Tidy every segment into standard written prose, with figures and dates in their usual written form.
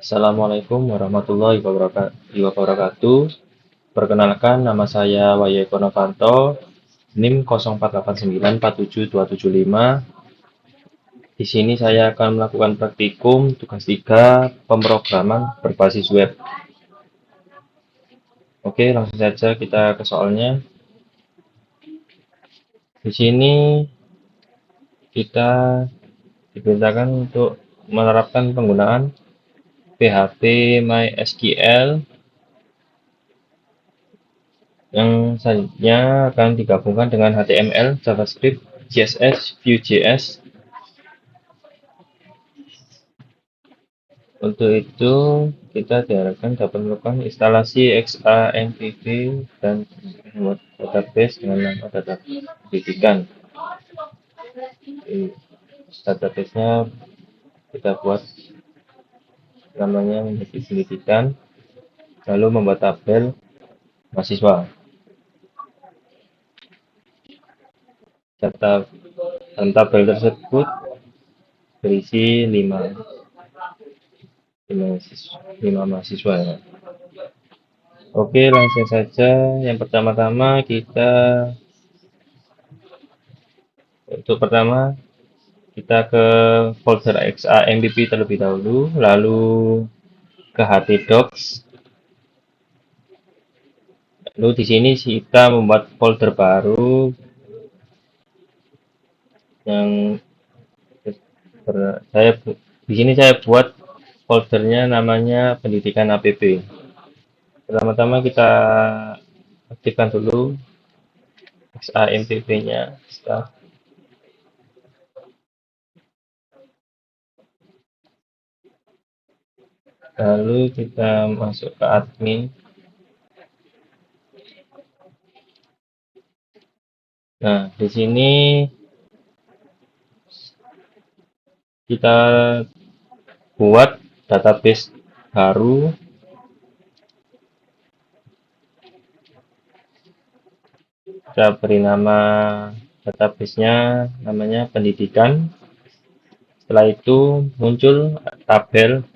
Assalamualaikum warahmatullahi wabarakatuh. Perkenalkan, nama saya Wahyu Novanto, NIM 0489472275. Di sini saya akan melakukan praktikum tugas 3 pemrograman berbasis web. Oke, langsung saja kita ke soalnya. Di sini kita diperintahkan untuk menerapkan penggunaan PHP MySQL yang selanjutnya akan digabungkan dengan HTML, JavaScript, CSS, Vue.js. Untuk itu, kita diharapkan dapat melakukan instalasi XAMPP dan membuat database dengan nama database pendidikan. Database-nya kita buat namanya menjadi pendidikan, lalu membuat tabel mahasiswa. Dalam tabel tersebut berisi 5 mahasiswa. Ya. Oke, langsung saja. Yang pertama-tama kita ke folder XAMPP terlebih dahulu, lalu ke htdocs. Lalu di sini kita membuat folder baru yang di sini saya buat foldernya namanya pendidikan APP. Pertama-tama kita aktifkan dulu XAMPP-nya. Lalu kita masuk ke admin. Nah, di sini kita buat database baru. Kita beri nama database-nya namanya pendidikan. Setelah itu muncul tabel.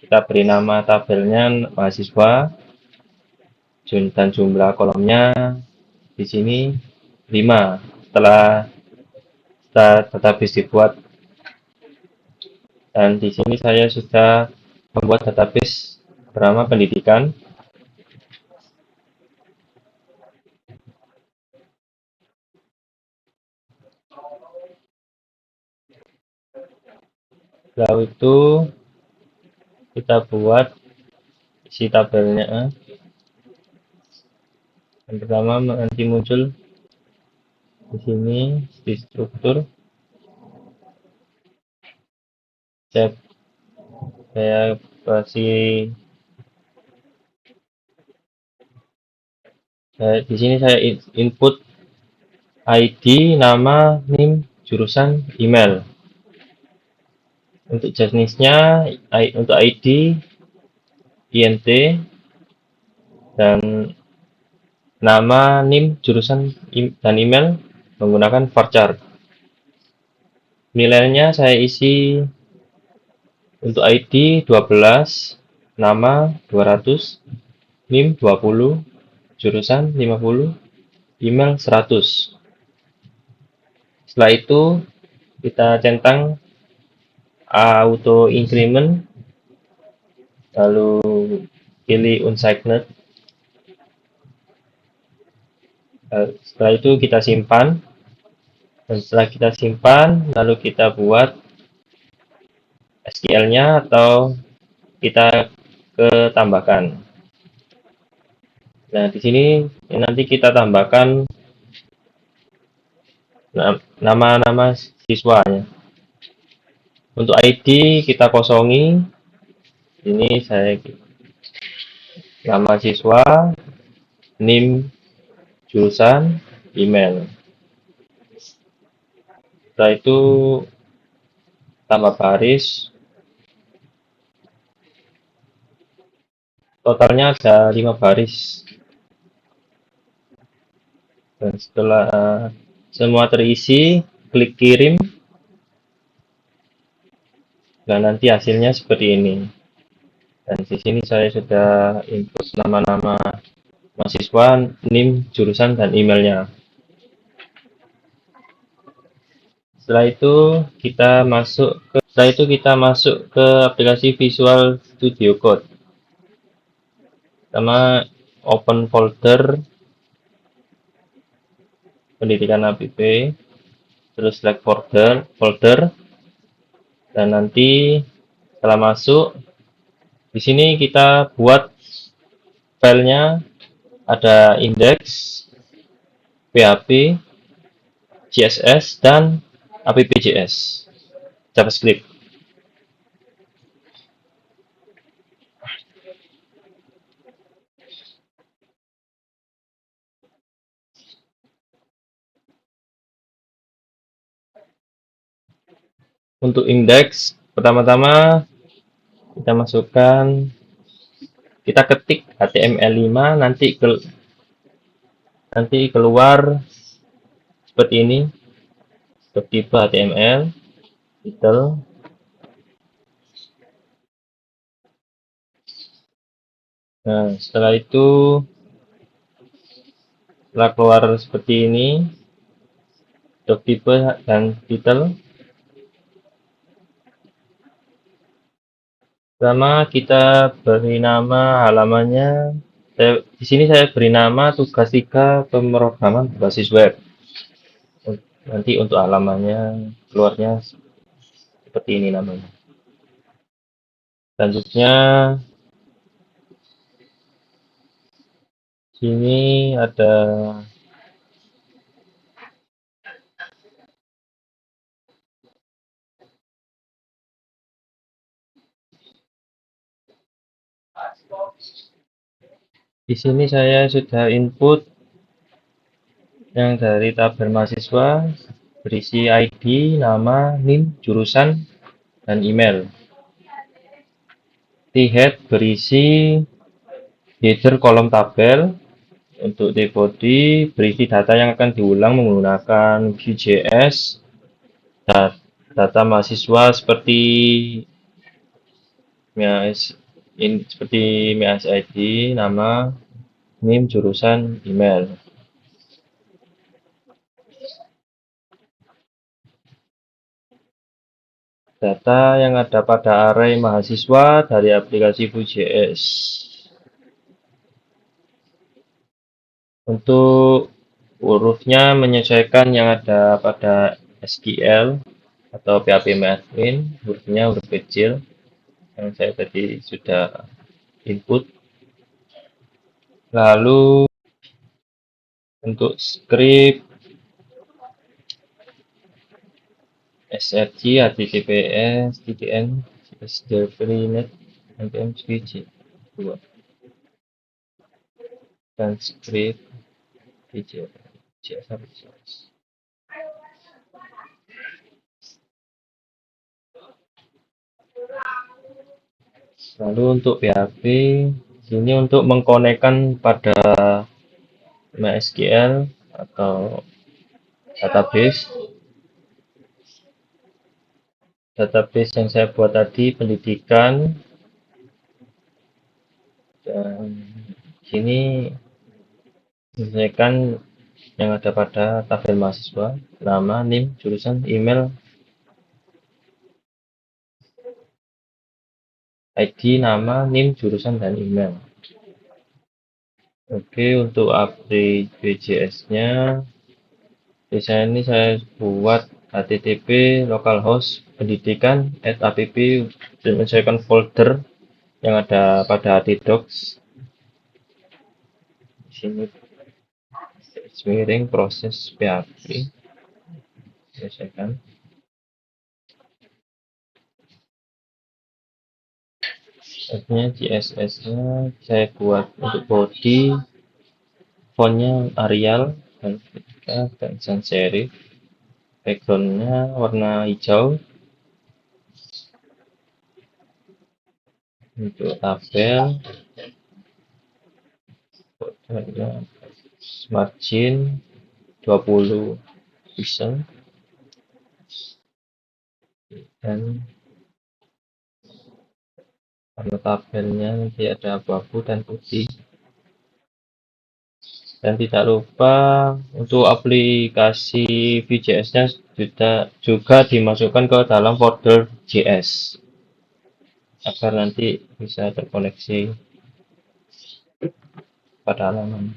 Kita beri nama tabelnya mahasiswa dan jumlah kolomnya di sini 5. Setelah database dibuat, dan di sini saya sudah membuat database bernama pendidikan. Lalu itu kita buat isi tabelnya. Yang pertama nanti muncul di sini di struktur. Saya kasih di sini saya input ID, nama, NIM, jurusan, email. Untuk jenisnya, untuk ID, INT, dan nama, NIM, jurusan, dan email menggunakan varchar. Nilainya saya isi untuk ID 12, nama 200, NIM 20, jurusan 50, email 100. Setelah itu kita centang auto increment, lalu pilih unsigned. Setelah itu kita simpan, dan setelah kita simpan lalu kita buat SQL-nya atau kita tambahkan. Nah, di sini nanti kita tambahkan nama-nama siswanya. Untuk ID kita kosongi. Ini saya nama siswa, NIM, jurusan, email. Setelah itu tambah baris. Totalnya ada 5 baris. Dan setelah semua terisi, klik kirim. Nah, nanti hasilnya seperti ini. Dan di sini saya sudah input nama-nama mahasiswa, NIM, jurusan, dan emailnya. Setelah itu kita masuk ke aplikasi Visual Studio Code. Pertama, open folder pendidikan APP, terus select folder, dan nanti setelah masuk, di sini kita buat filenya ada index, PHP, CSS, dan app.js, JavaScript. Untuk index, pertama-tama kita masukkan, kita ketik HTML5, nanti keluar seperti ini, tipe HTML, title. Nah, setelah keluar seperti ini, tipe dan title. Pertama kita beri nama halamannya. Di sini saya beri nama tugas 3 pemrograman berbasis web. Nanti untuk halamannya keluarnya seperti ini namanya. Selanjutnya sini ada di sini saya sudah input yang dari tabel mahasiswa berisi ID, nama, NIM, jurusan, dan email. Di head berisi header kolom tabel. Untuk the body berisi data yang akan diulang menggunakan Vue.js. Data mahasiswa seperti MEAS ID, nama, NIM, jurusan, email. Data yang ada pada array mahasiswa dari aplikasi Vue.js. Untuk hurufnya menyesuaikan yang ada pada SQL atau PHP Admin, hurufnya huruf kecil yang saya tadi sudah input. Lalu untuk script src https tdn sdfreenet npm switch 2 dan script JS. Lalu untuk PHP ini untuk mengkonekkan pada MySQL atau database yang saya buat tadi pendidikan, dan sini menyesuaikan yang ada pada tabel mahasiswa, nama, NIM, jurusan, email, ID, nama, NIM, jurusan, dan email. Oke, untuk app.js-nya, desain ini saya buat http localhost pendidikan @app dan menyesuaikan folder yang ada pada htdocs. Di sini miring proses PHP selesaikan. Akhirnya CSS-nya saya buat untuk body, fontnya Arial dan sans serif, backgroundnya warna hijau. Untuk tabel margin 20 pixel dan Kalau tabelnya nanti ada abu-abu dan putih. Dan tidak lupa untuk aplikasi VJS-nya juga dimasukkan ke dalam folder JS agar nanti bisa terkoneksi pada halaman.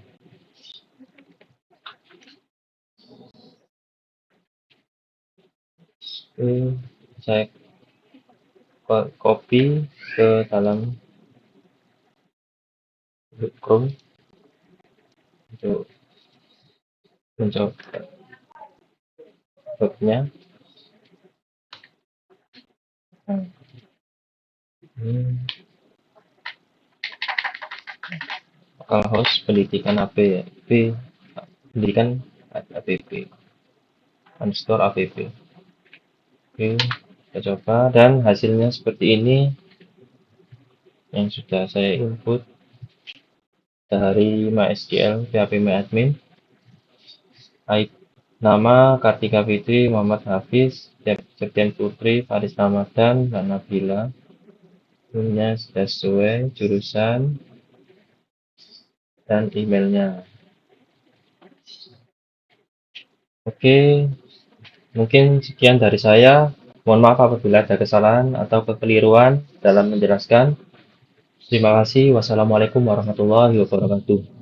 Oke, saya copy ke dalam Chrome untuk mencoba webnya. Hmm, Lokal host pendidikan APP, pendidikan APP, underscore APP. Oke, kita coba dan hasilnya seperti ini yang sudah saya input dari MySQL phpMyAdmin. Nama Kartika Fitri, Muhammad Hafiz, Septian Putri, Faris Ramadan, dan Nabila. Punya sudah sesuai, jurusan, dan emailnya. Oke, mungkin sekian dari saya. Mohon maaf apabila ada kesalahan atau kekeliruan dalam menjelaskan. Terima kasih. Wassalamualaikum warahmatullahi wabarakatuh.